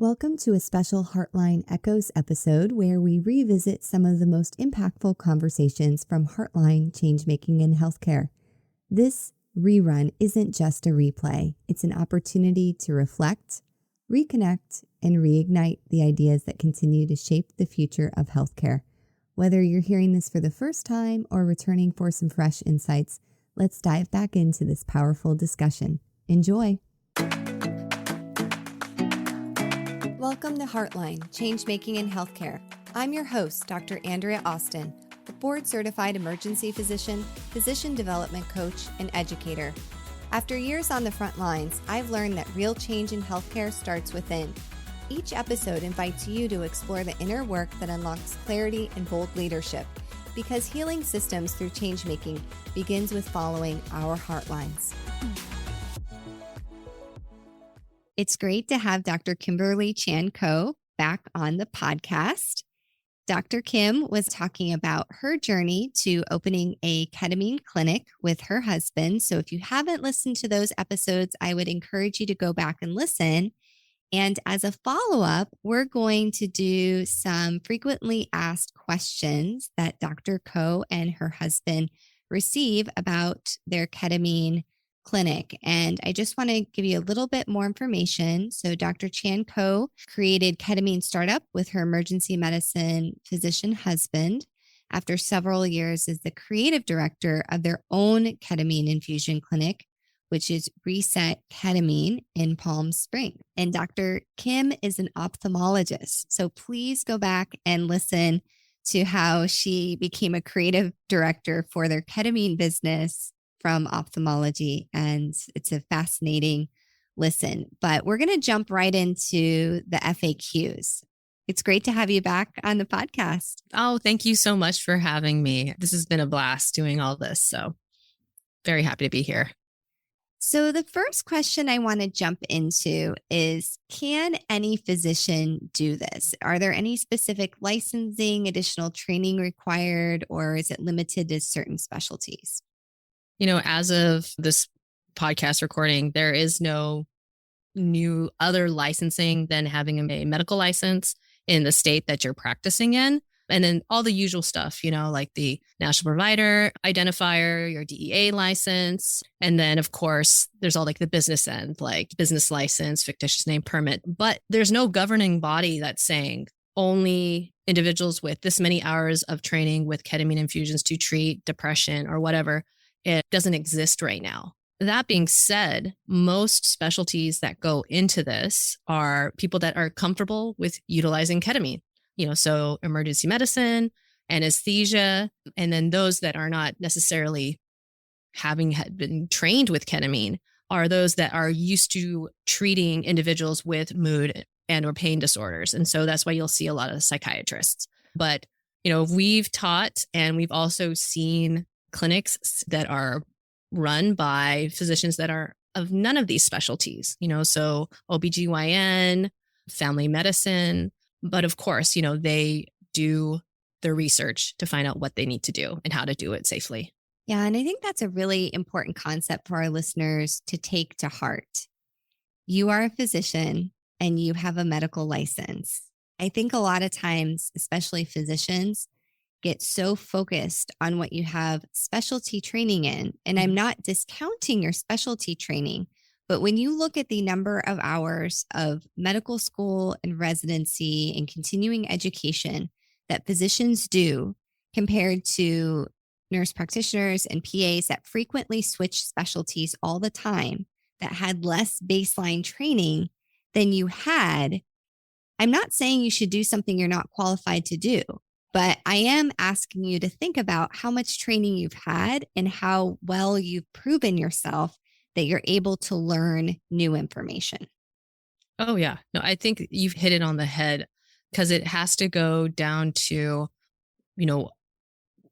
Welcome to a special Heartline Echoes episode where we revisit some of the most impactful conversations from Heartline Changemaking in Healthcare. This rerun isn't just a replay, it's an opportunity to reflect, reconnect, and reignite the ideas that continue to shape the future of healthcare. Whether you're hearing this for the first time or returning for some fresh insights, let's dive back into this powerful discussion. Enjoy! Welcome to Heartline, Changemaking in Healthcare. I'm your host, Dr. Andrea Austin, a board-certified emergency physician, physician development coach, and educator. After years on the front lines, I've learned that real change in healthcare starts within. Each episode invites you to explore the inner work that unlocks clarity and bold leadership, because healing systems through changemaking begins with following our heartlines. It's great to have Dr. Kimberly Chan-Ko back on the podcast. Dr. Kim was talking about her journey to opening a ketamine clinic with her husband. So if you haven't listened to those episodes, I would encourage you to go back and listen. And as a follow-up, we're going to do some frequently asked questions that Dr. Ko and her husband receive about their ketamine clinic. And I just want to give you a little bit more information. So Dr. Chan-Ko created Ketamine Startup with her emergency medicine physician husband after several years as the creative director of their own ketamine infusion clinic, which is Reset Ketamine in Palm Springs. And Dr. Kim is an ophthalmologist. So please go back and listen to how she became a creative director for their ketamine business from ophthalmology. And it's a fascinating listen. But we're going to jump right into the FAQs. It's great to have you back on the podcast. Oh, thank you so much for having me. This has been a blast doing all this. So very happy to be here. So the first question I want to jump into is, can any physician do this? Are there any specific licensing, additional training required, or is it limited to certain specialties? You know, as of this podcast recording, there is no new other licensing than having a medical license in the state that you're practicing in. And then all the usual stuff, you know, like the national provider identifier, your DEA license. And then, of course, there's all like the business end, like business license, fictitious name permit. But there's no governing body that's saying only individuals with this many hours of training with ketamine infusions to treat depression or whatever. It doesn't exist right now. That being said, most specialties that go into this are people that are comfortable with utilizing ketamine. You know, so emergency medicine, anesthesia, and then those that are not necessarily having been trained with ketamine are those that are used to treating individuals with mood and or pain disorders. And so that's why you'll see a lot of psychiatrists. But, you know, we've taught and we've also seen clinics that are run by physicians that are of none of these specialties, you know, so OBGYN, family medicine. But of course, you know, they do their research to find out what they need to do and how to do it safely. Yeah. And I think that's a really important concept for our listeners to take to heart. You are a physician and you have a medical license. I think a lot of times, especially physicians, get so focused on what you have specialty training in. And I'm not discounting your specialty training, but when you look at the number of hours of medical school and residency and continuing education that physicians do compared to nurse practitioners and PAs that frequently switch specialties all the time, that had less baseline training than you had, I'm not saying you should do something you're not qualified to do. But I am asking you to think about how much training you've had and how well you've proven yourself that you're able to learn new information. Oh, yeah. No, I think you've hit it on the head because it has to go down to, you know,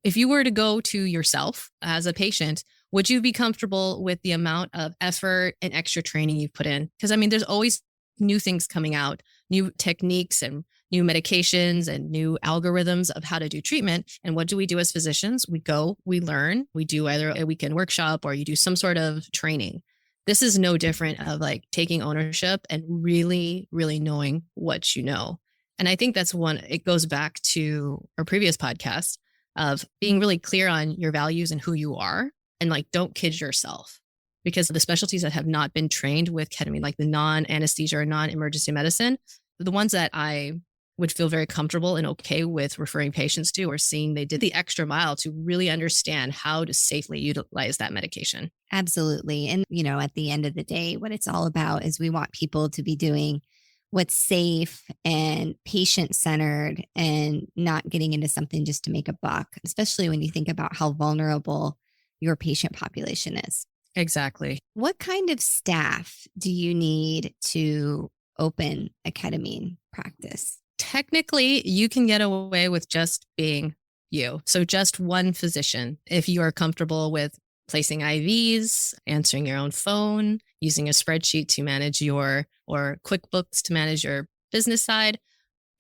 if you were to go to yourself as a patient, would you be comfortable with the amount of effort and extra training you've put in? Because I mean, there's always new things coming out, new techniques and new medications and new algorithms of how to do treatment. And what do we do as physicians? We go, we learn, we do either a weekend workshop or you do some sort of training. This is no different of like taking ownership and really, really knowing what you know. And I think that's one, it goes back to our previous podcast of being really clear on your values and who you are, and like, don't kid yourself, because the specialties that have not been trained with ketamine, like the non-anesthesia or non-emergency medicine, the ones that I would feel very comfortable and okay with referring patients to, or seeing they did the extra mile to really understand how to safely utilize that medication. Absolutely. And, at the end of the day, what it's all about is we want people to be doing what's safe and patient centered and not getting into something just to make a buck, especially when you think about how vulnerable your patient population is. Exactly. What kind of staff do you need to open a ketamine practice? Technically, you can get away with just being you. So just one physician. If you are comfortable with placing IVs, answering your own phone, using a spreadsheet to manage or QuickBooks to manage your business side,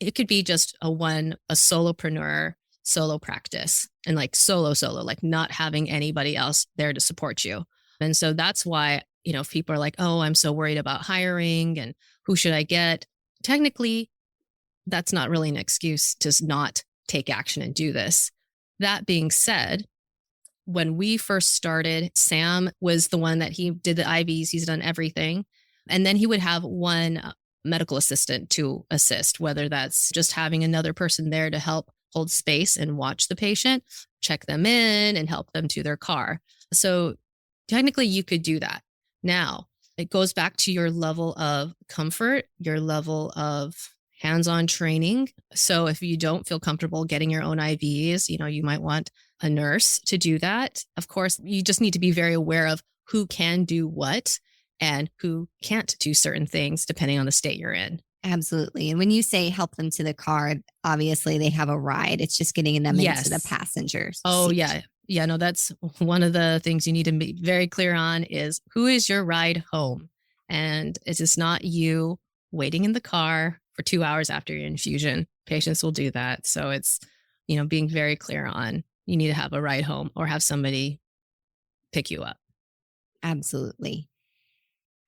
it could be just a solopreneur, solo practice, and like solo, like not having anybody else there to support you. And so that's why, if people are like, oh, I'm so worried about hiring and who should I get? Technically, that's not really an excuse to not take action and do this. That being said, when we first started, Sam was the one that he did the IVs. He's done everything. And then he would have one medical assistant to assist, whether that's just having another person there to help hold space and watch the patient, check them in and help them to their car. So technically you could do that. Now, it goes back to your level of comfort, your level of hands-on training. So if you don't feel comfortable getting your own IVs, you might want a nurse to do that. Of course, you just need to be very aware of who can do what and who can't do certain things depending on the state you're in. Absolutely. And when you say help them to the car, obviously they have a ride. It's just getting them into the passengers. Oh, seat. Yeah. Yeah, no, that's one of the things you need to be very clear on is who is your ride home? And it is not you waiting in the car for 2 hours after your infusion. Patients will do that. So it's, being very clear on you need to have a ride home or have somebody pick you up. Absolutely.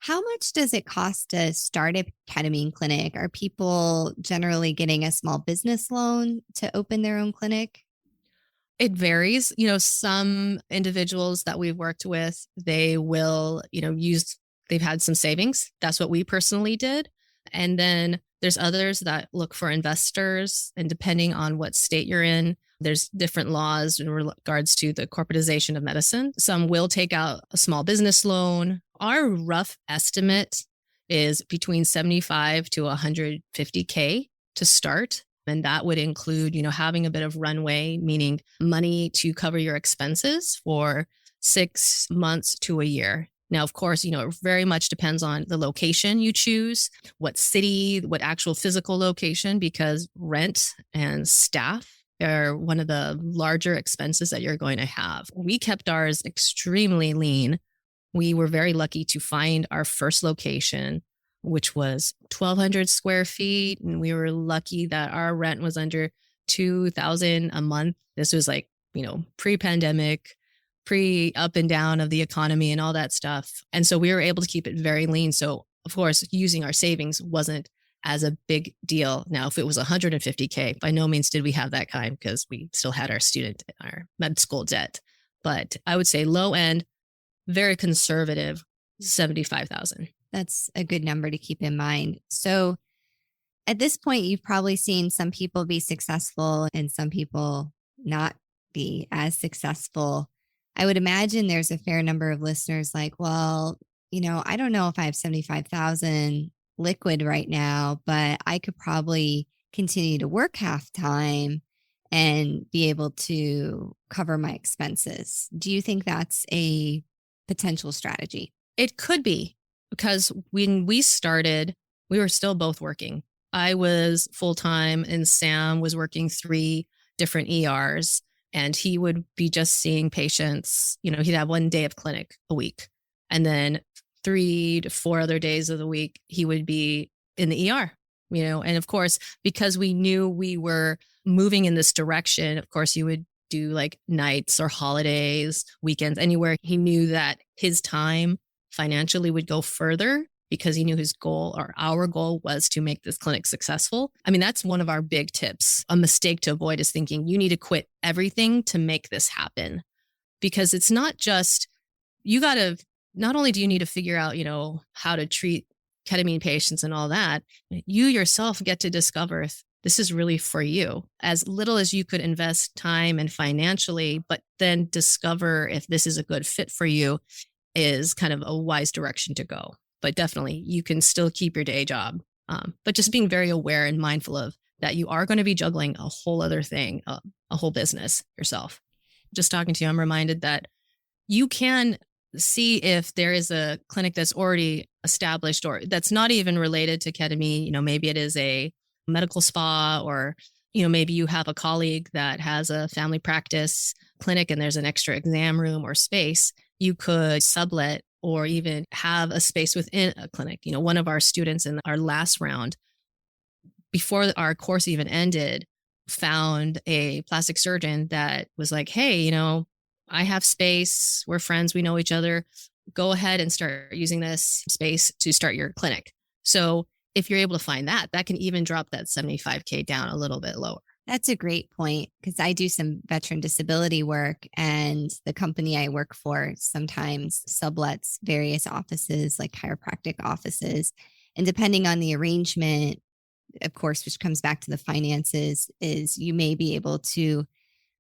How much does it cost to start a ketamine clinic? Are people generally getting a small business loan to open their own clinic? It varies. Some individuals that we've worked with, they will, they've had some savings. That's what we personally did. And then there's others that look for investors. And depending on what state you're in, there's different laws in regards to the corporatization of medicine. Some will take out a small business loan. Our rough estimate is between 75 to 150K to start. And that would include, having a bit of runway, meaning money to cover your expenses for 6 months to a year. Now, of course, it very much depends on the location you choose, what city, what actual physical location, because rent and staff are one of the larger expenses that you're going to have. We kept ours extremely lean. We were very lucky to find our first location, which was 1,200 square feet. And we were lucky that our rent was under $2,000 a month. This was like, pre-pandemic, pre-up and down of the economy and all that stuff. And so we were able to keep it very lean. So of course, using our savings wasn't as a big deal. Now, if it was 150K, by no means did we have that kind because we still had our med school debt. But I would say low end, very conservative, 75,000. That's a good number to keep in mind. So at this point, you've probably seen some people be successful and some people not be as successful. I would imagine there's a fair number of listeners like, well, I don't know if I have 75,000 liquid right now, but I could probably continue to work half time and be able to cover my expenses. Do you think that's a potential strategy? It could be, because when we started, we were still both working. I was full-time and Sam was working 3 different ERs, and he would be just seeing patients. He'd have 1 day of clinic a week, and then 3 to 4 other days of the week, he would be in the ER, and of course, because we knew we were moving in this direction, of course, you would do like nights or holidays, weekends, anywhere he knew that his time financially would go further because he knew his goal or our goal was to make this clinic successful. I mean, that's one of our big tips. A mistake to avoid is thinking you need to quit everything to make this happen, because it's not just, not only do you need to figure out, how to treat ketamine patients and all that, you yourself get to discover if this is really for you. As little as you could invest time and financially, but then discover if this is a good fit for you is kind of a wise direction to go. But definitely you can still keep your day job. But just being very aware and mindful of that you are going to be juggling a whole other thing, a whole business yourself. Just talking to you, I'm reminded that you can see if there is a clinic that's already established or that's not even related to ketamine. Maybe it is a medical spa, or, maybe you have a colleague that has a family practice clinic and there's an extra exam room or space. You could sublet or even have a space within a clinic. One of our students in our last round, before our course even ended, found a plastic surgeon that was like, hey, I have space. We're friends. We know each other. Go ahead and start using this space to start your clinic. So if you're able to find that can even drop that $75,000 down a little bit lower. That's a great point, because I do some veteran disability work, and the company I work for sometimes sublets various offices, like chiropractic offices. And depending on the arrangement, of course, which comes back to the finances, is you may be able to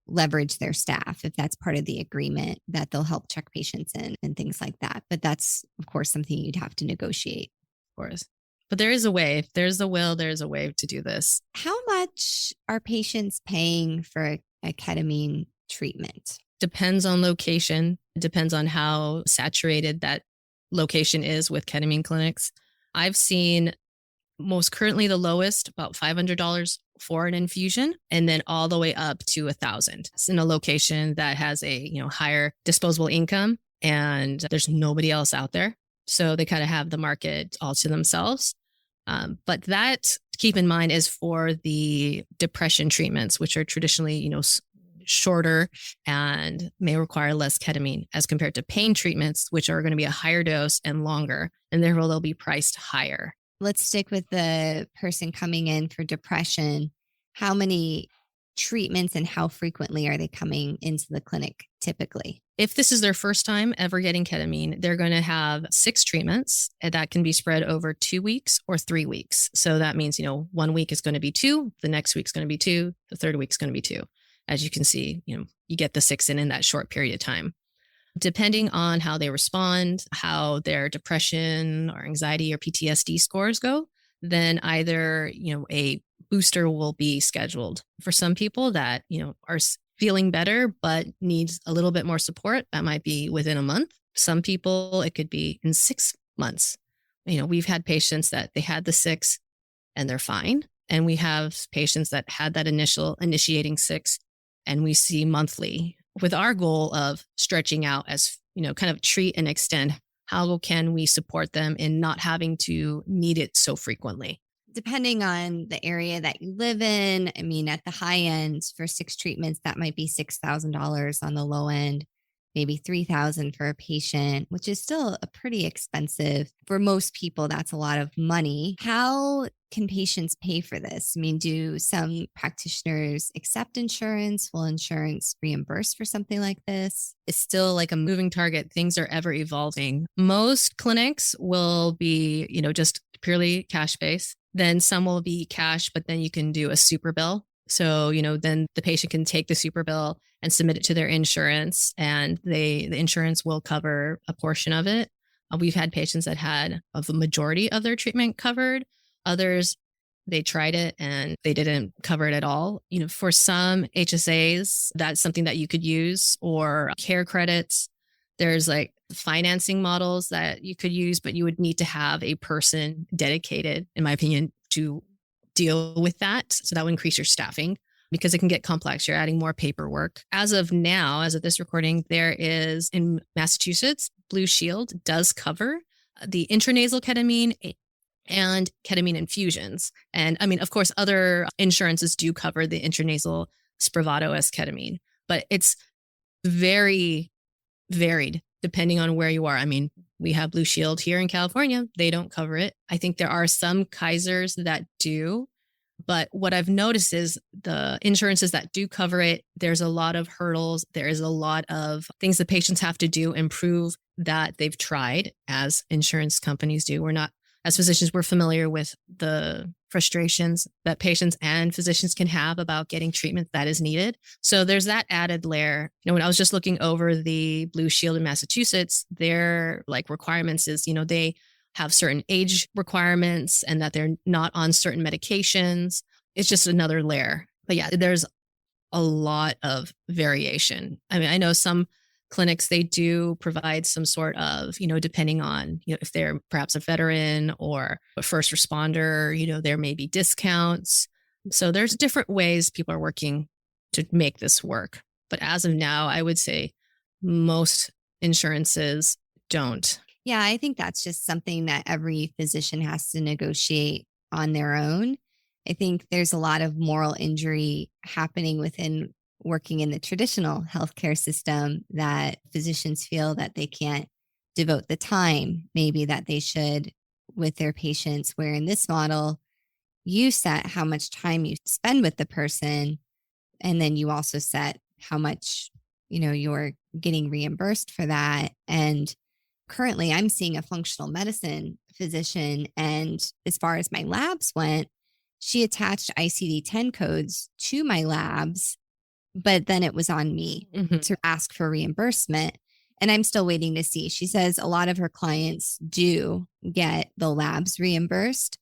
leverage their staff if that's part of the agreement, that they'll help check patients in and things like that. But that's, of course, something you'd have to negotiate. Of course. But there is a way. If there's a will, there's a way to do this. How much are patients paying for a ketamine treatment? Depends on location. It depends on how saturated that location is with ketamine clinics. I've seen most currently the lowest, about $500 for an infusion, and then all the way up to $1,000. It's in a location that has a higher disposable income and there's nobody else out there. So they kind of have the market all to themselves. But that, keep in mind, is for the depression treatments, which are traditionally, shorter and may require less ketamine as compared to pain treatments, which are going to be a higher dose and longer, and therefore they'll be priced higher. Let's stick with the person coming in for depression. How many treatments and how frequently are they coming into the clinic typically? If this is their first time ever getting ketamine, they're going to have 6 treatments, and that can be spread over 2 weeks or 3 weeks. So that means, 1 week is going to be 2, the next week's going to be 2, the third week's going to be 2. As you can see, you get the 6 in that short period of time. Depending on how they respond, how their depression or anxiety or PTSD scores go, then either, a booster will be scheduled. For some people that, are feeling better but needs a little bit more support, that might be within a month. Some people, it could be in 6 months. We've had patients that they had the 6 and they're fine. And we have patients that had that initial initiating 6 and we see monthly, with our goal of stretching out as, kind of treat and extend. How can we support them in not having to need it so frequently? Depending on the area that you live in, I mean, at the high end for 6 treatments, that might be $6,000. On the low end, maybe $3,000 for a patient, which is still a pretty expensive. For most people, that's a lot of money. How can patients pay for this? I mean, do some practitioners accept insurance? Will insurance reimburse for something like this? It's still like a moving target. Things are ever evolving. Most clinics will be, just purely cash based. Then some will be cash, but then you can do a super bill. So, then the patient can take the super bill and submit it to their insurance, and the insurance will cover a portion of it. We've had patients that had the majority of their treatment covered. Others, they tried it and they didn't cover it at all. For some HSAs, that's something that you could use, or care credits. There's like financing models that you could use, but you would need to have a person dedicated, in my opinion, to deal with that. So that would increase your staffing because it can get complex. You're adding more paperwork. As of now, as of this recording, there is in Massachusetts, Blue Shield does cover the intranasal ketamine and ketamine infusions. And I mean, of course, other insurances do cover the intranasal Spravato as ketamine, but it's very varied depending on where you are. I mean, we have Blue Shield here in California. They don't cover it. I think there are some Kaisers that do. But what I've noticed is the insurances that do cover it, there's a lot of hurdles. There is a lot of things the patients have to do and prove that they've tried, as insurance companies do. We're not, as physicians, we're familiar with the frustrations that patients and physicians can have about getting treatment that is needed. So there's that added layer. When I was just looking over the Blue Shield in Massachusetts, their requirements is, they have certain age requirements and that they're not on certain medications. It's just another layer. But yeah, there's a lot of variation. I mean, I know some clinics, they do provide some sort of, depending on, if they're perhaps a veteran or a first responder, there may be discounts. So there's different ways people are working to make this work. But as of now, I would say most insurances don't. Yeah, I think that's just something that every physician has to negotiate on their own. I think there's a lot of moral injury happening within working in the traditional healthcare system that physicians feel that they can't devote the time maybe that they should with their patients, where in this model, you set how much time you spend with the person, and then you also set how much, you're getting reimbursed for that. And currently I'm seeing a functional medicine physician, and as far as my labs went, she attached ICD-10 codes to my labs, but then it was on me to ask for reimbursement. And I'm still waiting to see. She says a lot of her clients do get the labs reimbursed.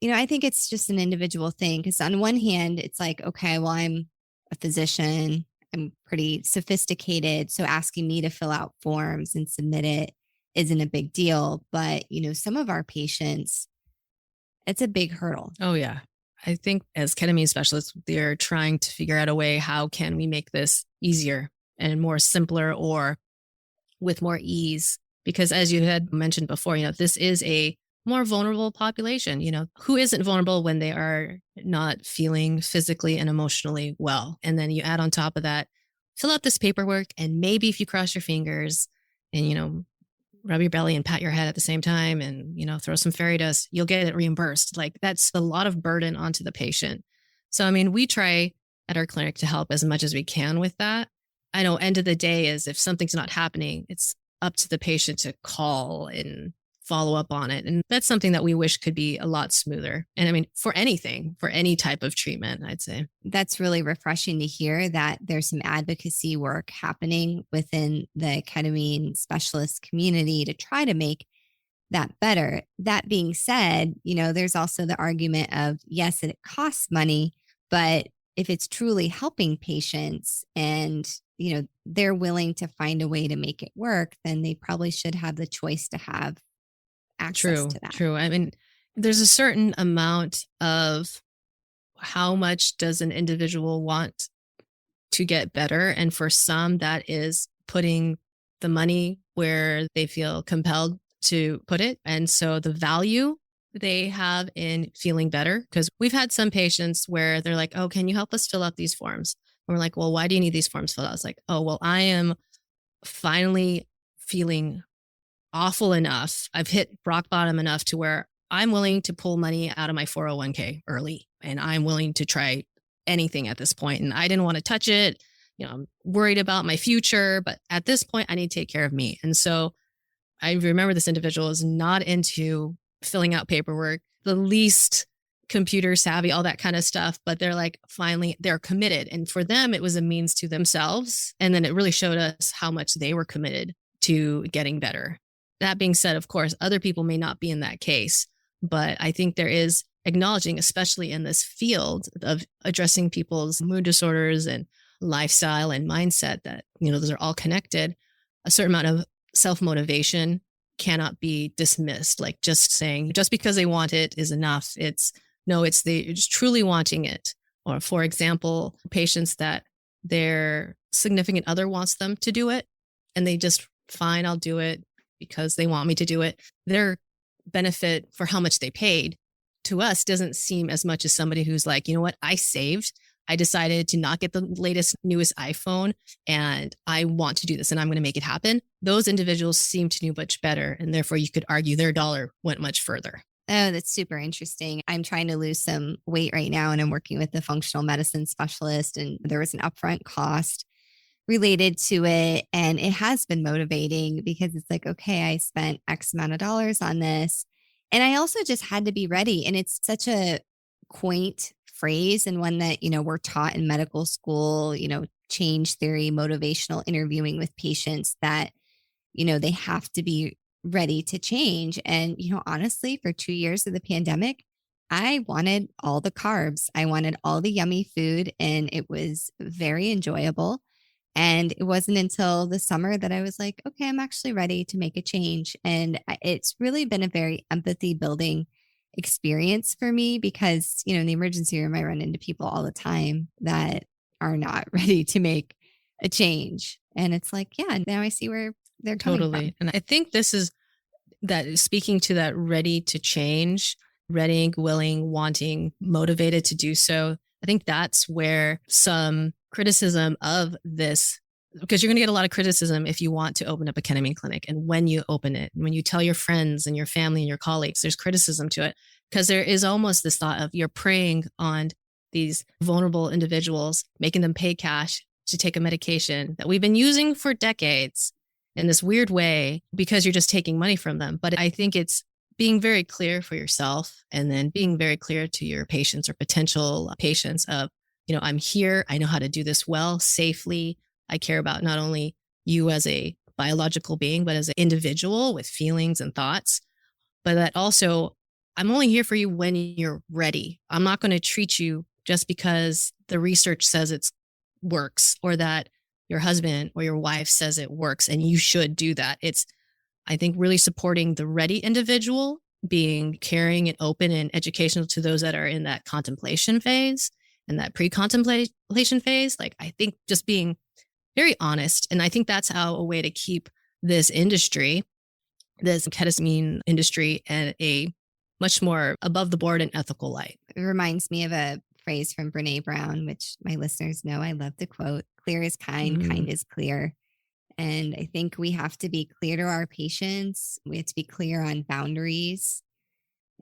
I think it's just an individual thing, because on one hand, it's like, okay, well, I'm a physician. I'm pretty sophisticated. So asking me to fill out forms and submit it isn't a big deal. But, some of our patients, it's a big hurdle. Oh, yeah. I think as ketamine specialists, they're trying to figure out a way, how can we make this easier and more simpler or with more ease? Because as you had mentioned before, this is a more vulnerable population. Who isn't vulnerable when they are not feeling physically and emotionally well? And then you add on top of that, fill out this paperwork, and maybe if you cross your fingers and, rub your belly and pat your head at the same time and, throw some fairy dust, you'll get it reimbursed. That's a lot of burden onto the patient. So, I mean, we try at our clinic to help as much as we can with that. I know end of the day is if something's not happening, it's up to the patient to call and follow up on it. And that's something that we wish could be a lot smoother. And I mean, for anything, for any type of treatment, I'd say. That's really refreshing to hear that there's some advocacy work happening within the ketamine specialist community to try to make that better. That being said, there's also the argument of, yes, it costs money, but if it's truly helping patients and, they're willing to find a way to make it work, then they probably should have the choice to have access to that. True. I mean, there's a certain amount of how much does an individual want to get better. And for some, that is putting the money where they feel compelled to put it. And so the value they have in feeling better, because we've had some patients where they're like, oh, can you help us fill out these forms? And we're like, well, why do you need these forms filled out? It's like, oh, well, I am finally feeling awful enough. I've hit rock bottom enough to where I'm willing to pull money out of my 401k early, and I'm willing to try anything at this point. And I didn't want to touch it. I'm worried about my future, but at this point I need to take care of me. And so I remember this individual is not into filling out paperwork, the least computer savvy, all that kind of stuff. But they're like, finally, they're committed. And for them, it was a means to themselves. And then it really showed us how much they were committed to getting better. That being said, of course, other people may not be in that case, but I think there is acknowledging, especially in this field of addressing people's mood disorders and lifestyle and mindset, that, those are all connected. A certain amount of self-motivation cannot be dismissed. Like just saying, just because they want it is enough. It's they just truly wanting it. Or for example, patients that their significant other wants them to do it and they just, fine, I'll do it because they want me to do it. Their benefit for how much they paid to us doesn't seem as much as somebody who's like, you know what, I saved, I decided to not get the latest, newest iPhone, and I want to do this and I'm going to make it happen. Those individuals seem to do much better. And therefore, you could argue their dollar went much further. Oh, that's super interesting. I'm trying to lose some weight right now, and I'm working with a functional medicine specialist, and there was an upfront cost related to it. And it has been motivating because it's like, okay, I spent X amount of dollars on this. And I also just had to be ready. And it's such a quaint phrase, and one that, we're taught in medical school, change theory, motivational interviewing with patients, that they have to be ready to change. And, honestly, for 2 years of the pandemic, I wanted all the carbs. I wanted all the yummy food, and it was very enjoyable. And it wasn't until the summer that I was like, okay, I'm actually ready to make a change. And it's really been a very empathy building experience for me because, in the emergency room, I run into people all the time that are not ready to make a change. And it's like, yeah, now I see where they're coming Totally. from. And I think this is that, speaking to that ready to change, ready, willing, wanting, motivated to do so. I think that's where some criticism of this, because you're going to get a lot of criticism if you want to open up a ketamine clinic. And when you open it, when you tell your friends and your family and your colleagues, there's criticism to it because there is almost this thought of you're preying on these vulnerable individuals, making them pay cash to take a medication that we've been using for decades in this weird way because you're just taking money from them. But I think it's being very clear for yourself and then being very clear to your patients or potential patients of, I'm here. I know how to do this well, safely. I care about not only you as a biological being, but as an individual with feelings and thoughts. But that also, I'm only here for you when you're ready. I'm not going to treat you just because the research says it works or that your husband or your wife says it works and you should do that. It's, I think, really supporting the ready individual, being caring and open and educational to those that are in that contemplation phase and that pre-contemplation phase. Like, I think just being very honest. And I think that's how a way to keep this industry, this ketamine industry, at a much more above the board and ethical light. It reminds me of a phrase from Brene Brown, which my listeners know I love to quote: clear is kind, kind is clear. And I think we have to be clear to our patients. We have to be clear on boundaries,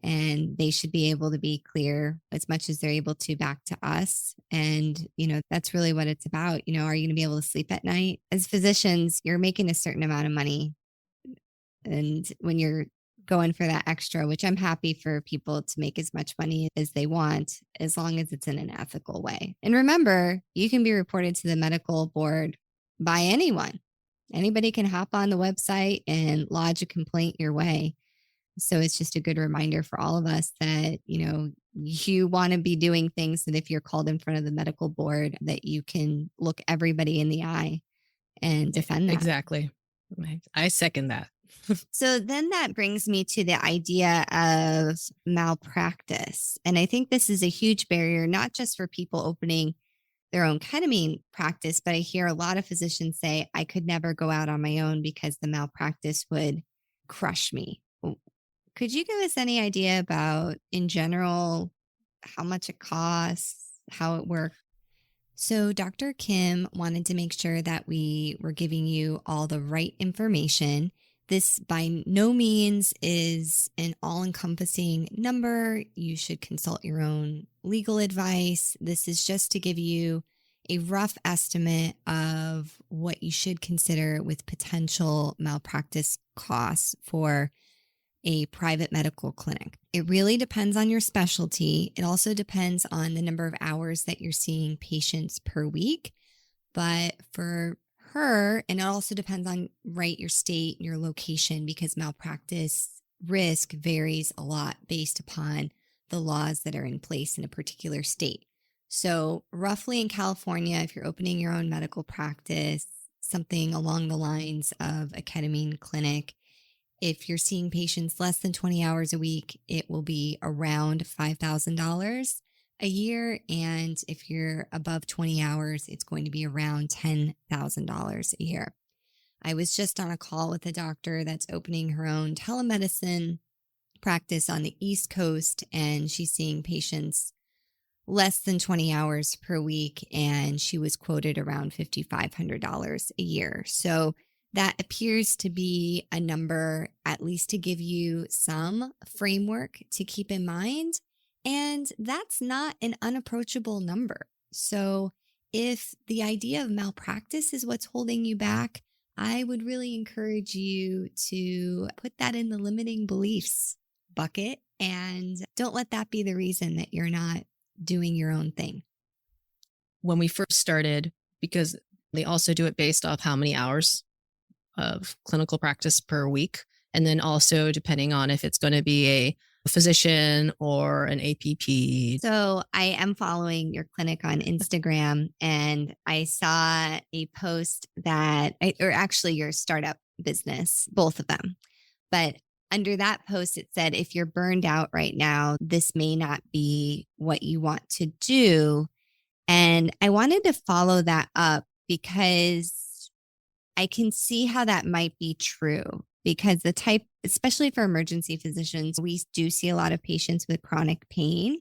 and they should be able to be clear as much as they're able to back to us. And, that's really what it's about. Are you going to be able to sleep at night? As physicians, you're making a certain amount of money. And when you're going for that extra, which I'm happy for people to make as much money as they want, as long as it's in an ethical way. And remember, you can be reported to the medical board by anyone. Anybody can hop on the website and lodge a complaint your way. So it's just a good reminder for all of us that, you want to be doing things that if you're called in front of the medical board, that you can look everybody in the eye and defend that. Exactly. I second that. So then that brings me to the idea of malpractice. And I think this is a huge barrier, not just for people opening their own ketamine practice, but I hear a lot of physicians say, I could never go out on my own because the malpractice would crush me. Could you give us any idea about, in general, how much it costs, how it works? So Dr. Kim wanted to make sure that we were giving you all the right information. This by no means is an all-encompassing number. You should consult your own legal advice. This is just to give you a rough estimate of what you should consider with potential malpractice costs for a private medical clinic. It really depends on your specialty. It also depends on the number of hours that you're seeing patients per week. But for her, and it also depends on, your state and your location, because malpractice risk varies a lot based upon the laws that are in place in a particular state. So roughly in California, if you're opening your own medical practice, something along the lines of a ketamine clinic, if you're seeing patients less than 20 hours a week, it will be around $5,000 a year. And if you're above 20 hours, it's going to be around $10,000 a year. I was just on a call with a doctor that's opening her own telemedicine practice on the East Coast, and she's seeing patients less than 20 hours per week, and she was quoted around $5,500 a year. So that appears to be a number, at least to give you some framework to keep in mind. And that's not an unapproachable number. So if the idea of malpractice is what's holding you back, I would really encourage you to put that in the limiting beliefs bucket and don't let that be the reason that you're not doing your own thing. When we first started, because they also do it based off how many hours of clinical practice per week. And then also depending on if it's going to be a physician or an APP. So I am following your clinic on Instagram, and I saw a post or actually your startup business, both of them. But under that post, it said, if you're burned out right now, this may not be what you want to do. And I wanted to follow that up because I can see how that might be true, because especially for emergency physicians, we do see a lot of patients with chronic pain.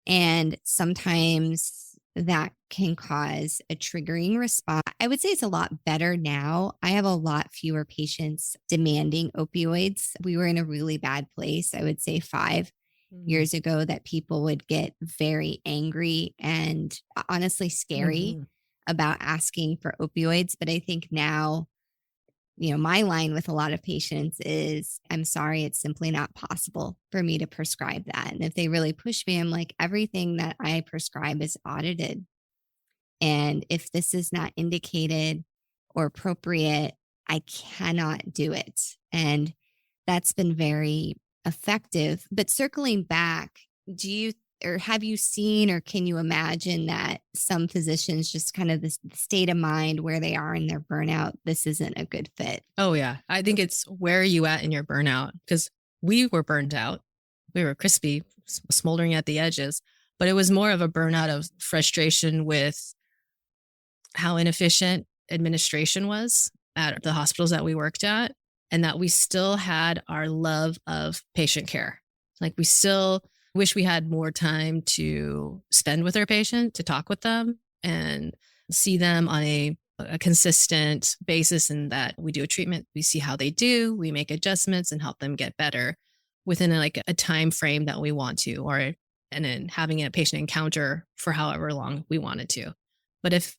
And sometimes that can cause a triggering response. I would say it's a lot better now. I have a lot fewer patients demanding opioids. We were in a really bad place, I would say 5 years ago, that people would get very angry and honestly scary about asking for opioids. But I think now, my line with a lot of patients is, I'm sorry, it's simply not possible for me to prescribe that. And if they really push me, I'm like, everything that I prescribe is audited. And if this is not indicated or appropriate, I cannot do it. And that's been very effective. But circling back, have you seen, or can you imagine that some physicians just kind of this state of mind where they are in their burnout, this isn't a good fit? Oh yeah. I think it's where are you at in your burnout? Because we were burned out. We were crispy, smoldering at the edges, but it was more of a burnout of frustration with how inefficient administration was at the hospitals that we worked at, and that we still had our love of patient care. Like we still wish we had more time to spend with our patient, to talk with them and see them on a consistent basis, and that we do a treatment, we see how they do, we make adjustments and help them get better within a time frame that we want to, and then having a patient encounter for however long we wanted to. But if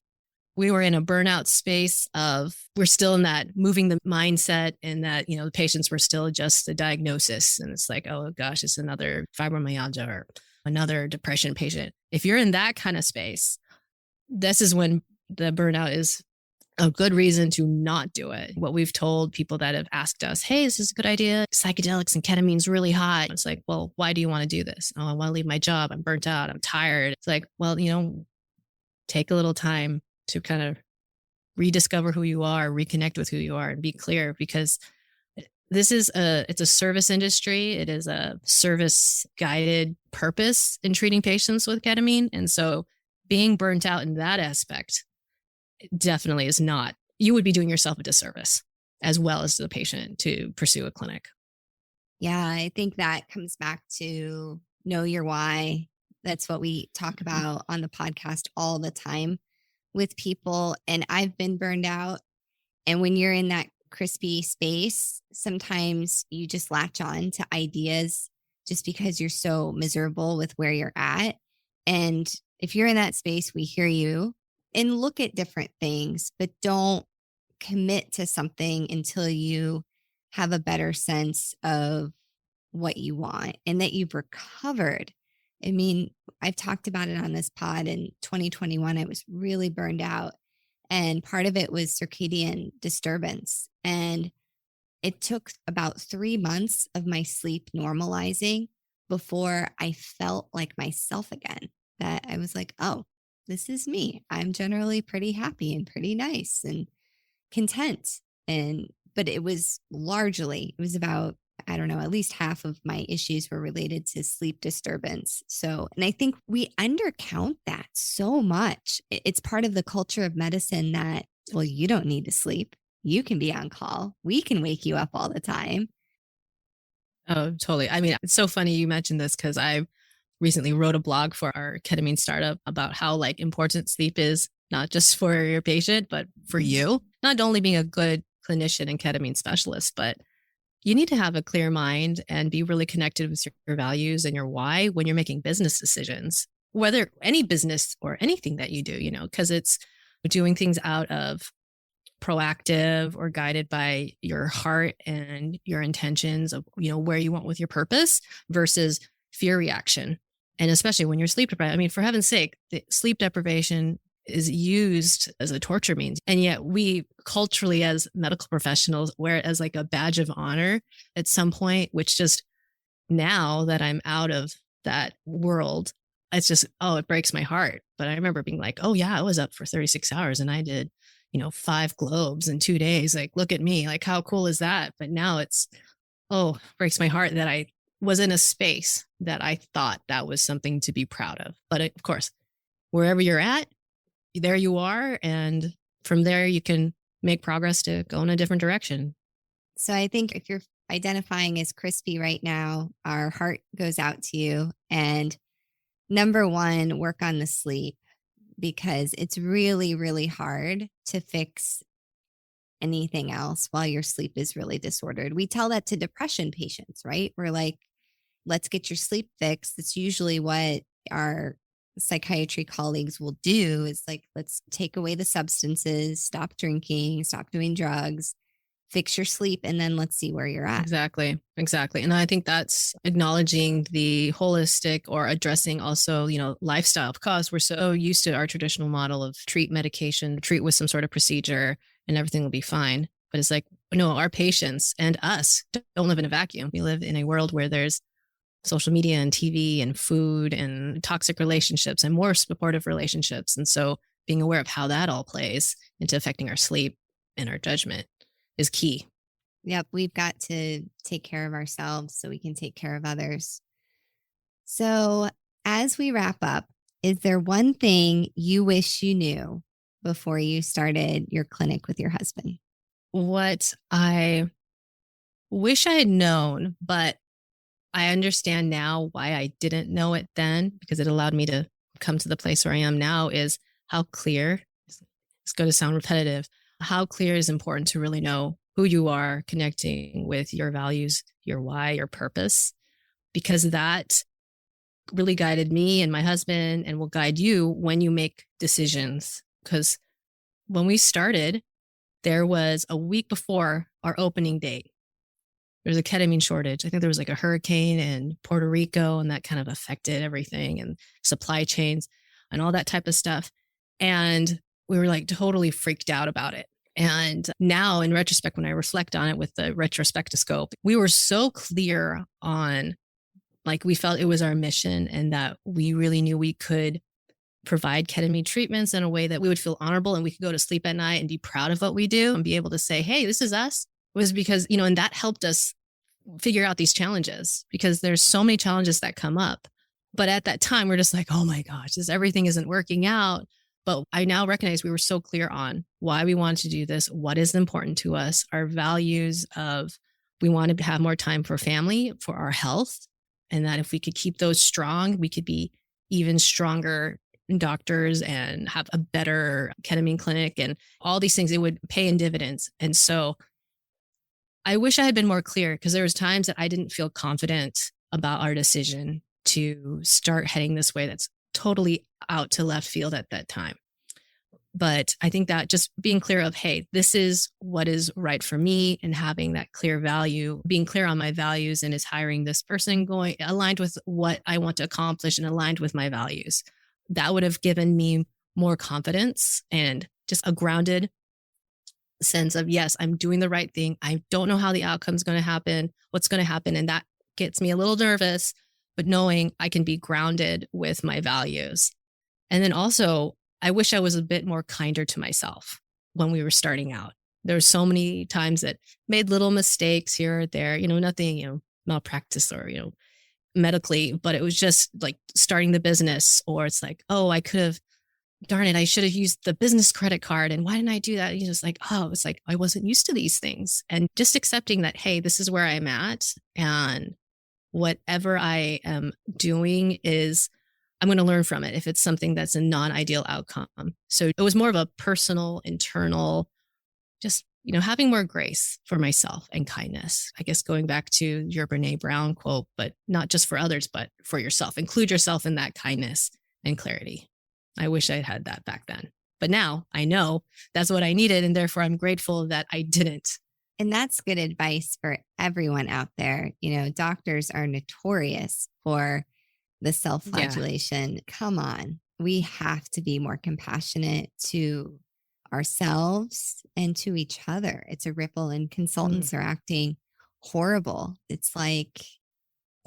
we were in a burnout space of, we're still in that moving the mindset, and that, the patients were still just the diagnosis. And it's like, oh gosh, it's another fibromyalgia or another depression patient. If you're in that kind of space, this is when the burnout is a good reason to not do it. What we've told people that have asked us, hey, is this a good idea? Psychedelics and ketamine's really hot. It's like, well, why do you want to do this? Oh, I want to leave my job. I'm burnt out. I'm tired. It's like, well, take a little time to kind of rediscover who you are, reconnect with who you are, and be clear, because it's a service industry. It is a service guided purpose in treating patients with ketamine. And so being burnt out in that aspect definitely is not, you would be doing yourself a disservice as well as the patient to pursue a clinic. Yeah, I think that comes back to know your why. That's what we talk about on the podcast all the time with people. And I've been burned out. And when you're in that crispy space, sometimes you just latch on to ideas just because you're so miserable with where you're at. And if you're in that space, we hear you, and look at different things, but don't commit to something until you have a better sense of what you want and that you've recovered. I mean, I've talked about it on this pod. In 2021, I was really burned out. And part of it was circadian disturbance. And it took about 3 months of my sleep normalizing before I felt like myself again. That I was like, oh, this is me. I'm generally pretty happy and pretty nice and content. But it was about, I don't know, at least half of my issues were related to sleep disturbance. So, and I think we undercount that so much. It's part of the culture of medicine that, well, you don't need to sleep. You can be on call. We can wake you up all the time. Oh, totally. I mean, it's so funny you mentioned this, because recently wrote a blog for our ketamine startup about how like important sleep is, not just for your patient, but for you. Not only being a good clinician and ketamine specialist, but you need to have a clear mind and be really connected with your values and your why when you're making business decisions, whether any business or anything that you do, because it's doing things out of proactive or guided by your heart and your intentions of, where you want with your purpose versus fear reaction. And especially when you're sleep deprived, I mean, for heaven's sake, the sleep deprivation is used as a torture means. And yet we culturally as medical professionals wear it as like a badge of honor at some point, which just now that I'm out of that world, it's just, it breaks my heart. But I remember being like, oh yeah, I was up for 36 hours and I did, 5 globes in 2 days. Like, look at me. Like, how cool is that? But now it's, breaks my heart that I was in a space that I thought that was something to be proud of. But of course, wherever you're at, there you are. And from there, you can make progress to go in a different direction. So I think if you're identifying as crispy right now, our heart goes out to you. And number one, work on the sleep, because it's really, really hard to fix anything else while your sleep is really disordered. We tell that to depression patients, right? We're like, let's get your sleep fixed. That's usually what our psychiatry colleagues will do, is like, let's take away the substances, stop drinking, stop doing drugs, fix your sleep, and then let's see where you're at. Exactly. And I think that's acknowledging the holistic or addressing also, lifestyle, because we're so used to our traditional model of treat medication, treat with some sort of procedure and everything will be fine. But it's like, no, our patients and us don't live in a vacuum. We live in a world where there's social media and TV and food and toxic relationships and more supportive relationships. And so being aware of how that all plays into affecting our sleep and our judgment is key. Yep. We've got to take care of ourselves so we can take care of others. So as we wrap up, is there one thing you wish you knew before you started your clinic with your husband? What I wish I had known, but I understand now why I didn't know it then, because it allowed me to come to the place where I am now, is how clear, it's going to sound repetitive, how clear is important to really know who you are, connecting with your values, your why, your purpose, because that really guided me and my husband and will guide you when you make decisions. Because when we started, there was a week before our opening date, there's a ketamine shortage. I think there was like a hurricane in Puerto Rico and that kind of affected everything and supply chains and all that type of stuff. And we were like totally freaked out about it. And now in retrospect, when I reflect on it with the retrospectoscope, we were so clear on, like, we felt it was our mission and that we really knew we could provide ketamine treatments in a way that we would feel honorable and we could go to sleep at night and be proud of what we do and be able to say, hey, this is us, was because, and that helped us figure out these challenges, because there's so many challenges that come up. But at that time, we're just like, oh my gosh, everything isn't working out. But I now recognize we were so clear on why we wanted to do this, what is important to us, our values of we wanted to have more time for family, for our health, and that if we could keep those strong, we could be even stronger doctors and have a better ketamine clinic and all these things. It would pay in dividends. And so I wish I had been more clear, because there was times that I didn't feel confident about our decision to start heading this way that's totally out to left field at that time. But I think that just being clear of, hey, this is what is right for me, and having that clear value, being clear on my values, and is hiring this person going aligned with what I want to accomplish and aligned with my values. That would have given me more confidence and just a grounded sense of, yes, I'm doing the right thing. I don't know how the outcome is going to happen, what's going to happen. And that gets me a little nervous, but knowing I can be grounded with my values. And then also, I wish I was a bit more kinder to myself when we were starting out. There were so many times that made little mistakes here or there, nothing, malpractice or, medically, but it was just like starting the business, or it's like, oh, I could have, darn it, I should have used the business credit card. And why didn't I do that? You just like, it's like, I wasn't used to these things. And just accepting that, hey, this is where I'm at. And whatever I am doing is I'm going to learn from it if it's something that's a non-ideal outcome. So it was more of a personal, internal, just, having more grace for myself and kindness. I guess going back to your Brene Brown quote, but not just for others, but for yourself. Include yourself in that kindness and clarity. I wish I'd had that back then. But now I know that's what I needed. And therefore I'm grateful that I didn't. And that's good advice for everyone out there. Doctors are notorious for the self-flagellation. Yeah. Come on. We have to be more compassionate to ourselves and to each other. It's a ripple, and consultants are acting horrible. It's like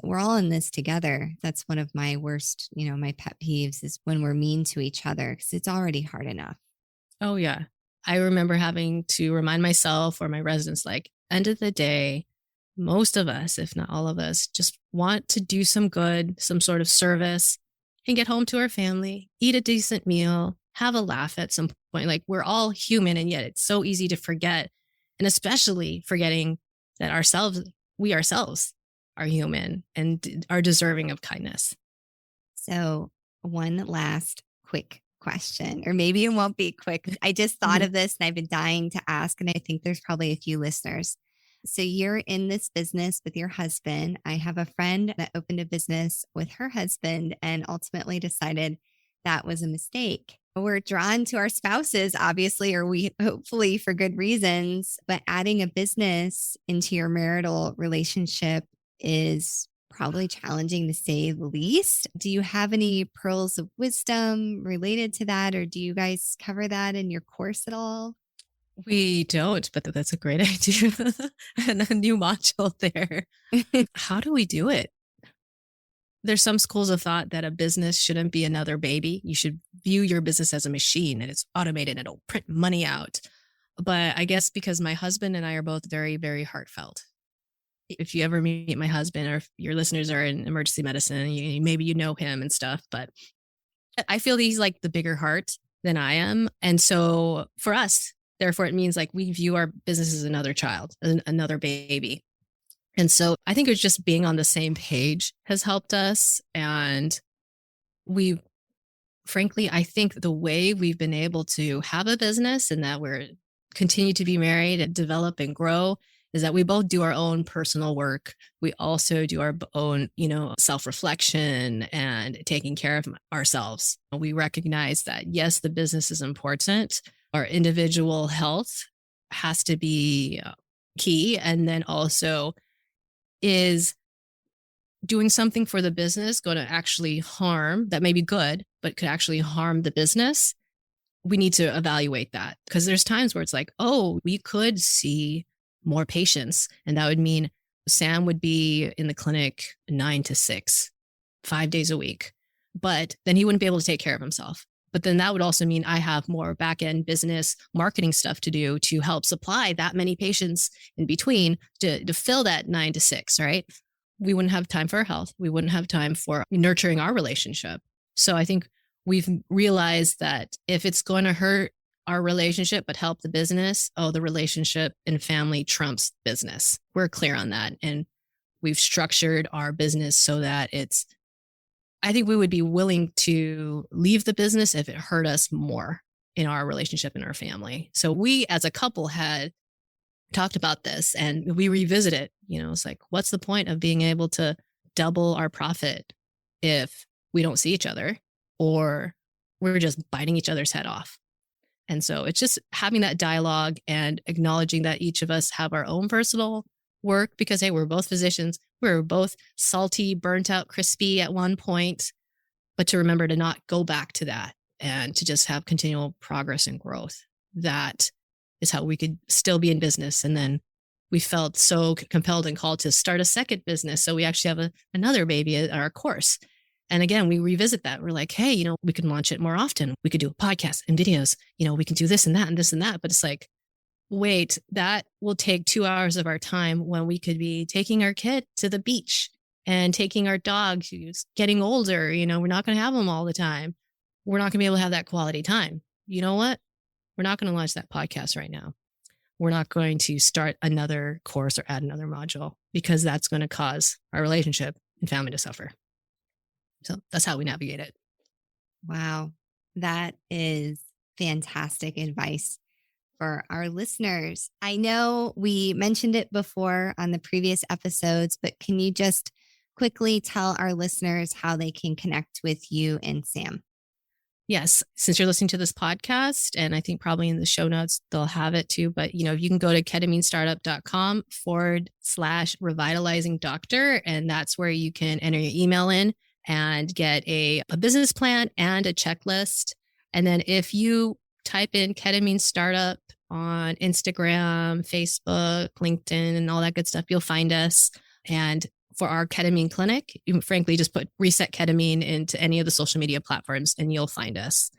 we're all in this together. That's one of my worst, my pet peeves is when we're mean to each other, because it's already hard enough. Oh, yeah. I remember having to remind myself or my residents, like, end of the day, most of us, if not all of us, just want to do some good, some sort of service, and get home to our family, eat a decent meal, have a laugh at some point. Like, we're all human, and yet it's so easy to forget, and especially forgetting that we ourselves are human and are deserving of kindness. So one last quick question, or maybe it won't be quick. I just thought of this and I've been dying to ask, and I think there's probably a few listeners. So you're in this business with your husband. I have a friend that opened a business with her husband and ultimately decided that was a mistake. We're drawn to our spouses, obviously, or we hopefully for good reasons, but adding a business into your marital relationship is probably challenging to say the least. Do you have any pearls of wisdom related to that, or do you guys cover that in your course at all? We don't, but that's a great idea. And a new module there. How do we do it? There's some schools of thought that a business shouldn't be another baby. You should view your business as a machine, and it's automated and it'll print money out. But I guess because my husband and I are both very, very heartfelt. If you ever meet my husband, or if your listeners are in emergency medicine, maybe you know him and stuff, but I feel he's like the bigger heart than I am. And so for us, therefore, it means like we view our business as another child, another baby. And so I think it's just being on the same page has helped us. And frankly, I think the way we've been able to have a business and that we're continue to be married and develop and grow is that we both do our own personal work. We also do our own, self-reflection and taking care of ourselves. We recognize that, yes, the business is important. Our individual health has to be key. And then also, is doing something for the business going to actually harm, that may be good, but could actually harm the business? We need to evaluate that, because there's times where it's like, oh, we could see more patients. And that would mean Sam would be in the clinic 9 to 6, 5 days a week, but then he wouldn't be able to take care of himself. But then that would also mean I have more back-end business marketing stuff to do to help supply that many patients in between to fill that 9 to 6, right? We wouldn't have time for our health. We wouldn't have time for nurturing our relationship. So I think we've realized that if it's going to hurt our relationship but help the business, the relationship and family trumps business. We're clear on that. And we've structured our business so that I think we would be willing to leave the business if it hurt us more in our relationship and our family. So we as a couple had talked about this and we revisit it. It's like, what's the point of being able to double our profit if we don't see each other or we're just biting each other's head off? And so it's just having that dialogue and acknowledging that each of us have our own personal work, because, hey, we're both physicians. We're both salty, burnt out, crispy at one point, but to remember to not go back to that and to just have continual progress and growth. That is how we could still be in business. And then we felt so compelled and called to start a second business. So we actually have another baby at our course. And again, we revisit that. We're like, hey, we can launch it more often. We could do a podcast and videos. We can do this and that and this and that. But it's like, wait, that will take 2 hours of our time when we could be taking our kid to the beach and taking our dog who's getting older. We're not going to have them all the time. We're not going to be able to have that quality time. You know what? We're not going to launch that podcast right now. We're not going to start another course or add another module. because that's going to cause our relationship and family to suffer. So that's how we navigate it. Wow. That is fantastic advice for our listeners. I know we mentioned it before on the previous episodes, but can you just quickly tell our listeners how they can connect with you and Sam? Yes. Since you're listening to this podcast, and I think probably in the show notes, they'll have it too. But, you can go to ketaminestartup.com/revitalizing doctor. And that's where you can enter your email in and get a business plan and a checklist. And then if you type in ketamine startup on Instagram, Facebook, LinkedIn, and all that good stuff, you'll find us. And for our ketamine clinic, you frankly just put reset ketamine into any of the social media platforms and you'll find us.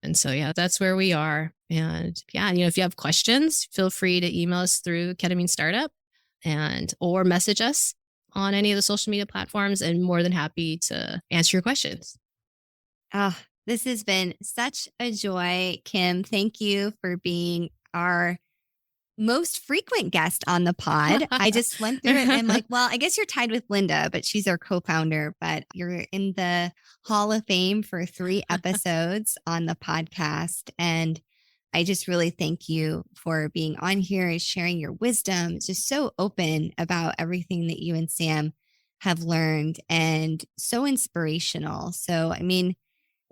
And so, yeah, that's where we are. And yeah, if you have questions, feel free to email us through Ketamine Startup or message us on any of the social media platforms, and more than happy to answer your questions. This has been such a joy, Kim. Thank you for being our most frequent guest on the pod. I just went through it and I'm like, well, I guess you're tied with Linda, but she's our co-founder, but you're in the Hall of Fame for 3 episodes on the podcast. And I just really thank you for being on here and sharing your wisdom. It's just so open about everything that you and Sam have learned and so inspirational. So, I mean,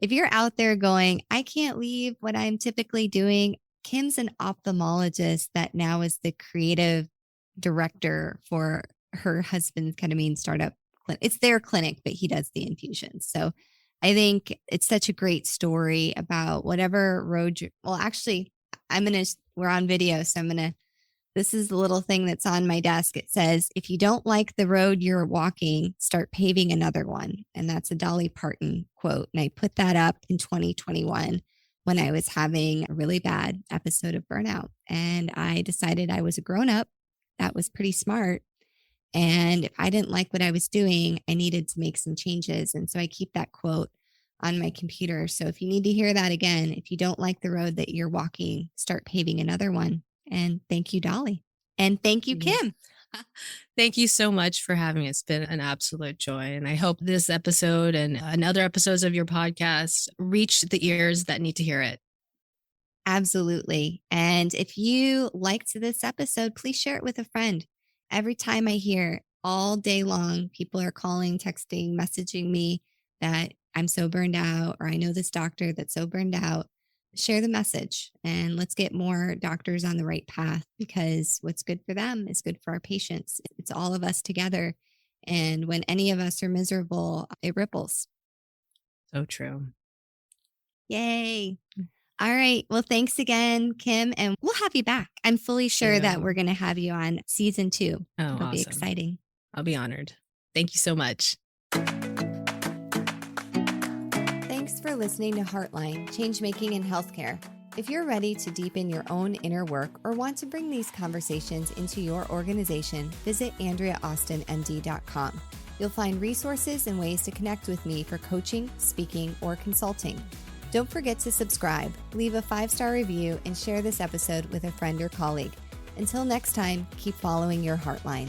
if you're out there going, I can't leave what I'm typically doing, Kim's an ophthalmologist that now is the creative director for her husband's ketamine startup clinic. It's their clinic, but he does the infusions. So I think it's such a great story about whatever road actually, we're on video. So this is the little thing that's on my desk. It says, if you don't like the road you're walking, start paving another one. And that's a Dolly Parton quote. And I put that up in 2021. when I was having a really bad episode of burnout. And I decided I was a grown up. That was pretty smart. And if I didn't like what I was doing, I needed to make some changes. And so I keep that quote on my computer. So if you need to hear that again, if you don't like the road that you're walking, start paving another one. And thank you, Dolly. And thank you, Kim. Thank you so much for having me. It's been an absolute joy. And I hope this episode and other episodes of your podcast reach the ears that need to hear it. Absolutely. And if you liked this episode, please share it with a friend. Every time I hear all day long, people are calling, texting, messaging me that I'm so burned out, or I know this doctor that's so burned out. Share the message and let's get more doctors on the right path, because what's good for them is good for our patients. It's all of us together. And when any of us are miserable, it ripples. So true. Yay. All right. Well, thanks again, Kim, and we'll have you back. I'm fully sure that we're going to have you on season 2. Oh, It'll be exciting. I'll be honored. Thank you so much. Thanks for listening to Heartline, Changemaking in Healthcare. If you're ready to deepen your own inner work or want to bring these conversations into your organization, visit AndreaAustinMD.com. You'll find resources and ways to connect with me for coaching, speaking, or consulting. Don't forget to subscribe, leave a 5-star review, and share this episode with a friend or colleague. Until next time, keep following your Heartline.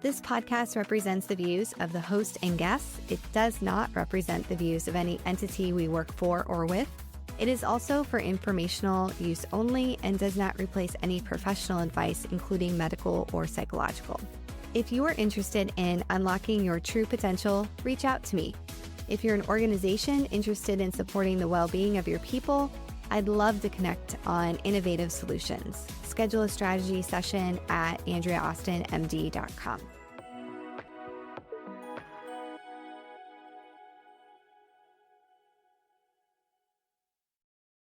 This podcast represents the views of the host and guests. It does not represent the views of any entity we work for or with. It is also for informational use only and does not replace any professional advice, including medical or psychological. If you are interested in unlocking your true potential, reach out to me. If you're an organization interested in supporting the well-being of your people, I'd love to connect on innovative solutions. Schedule a strategy session at AndreaAustinMD.com.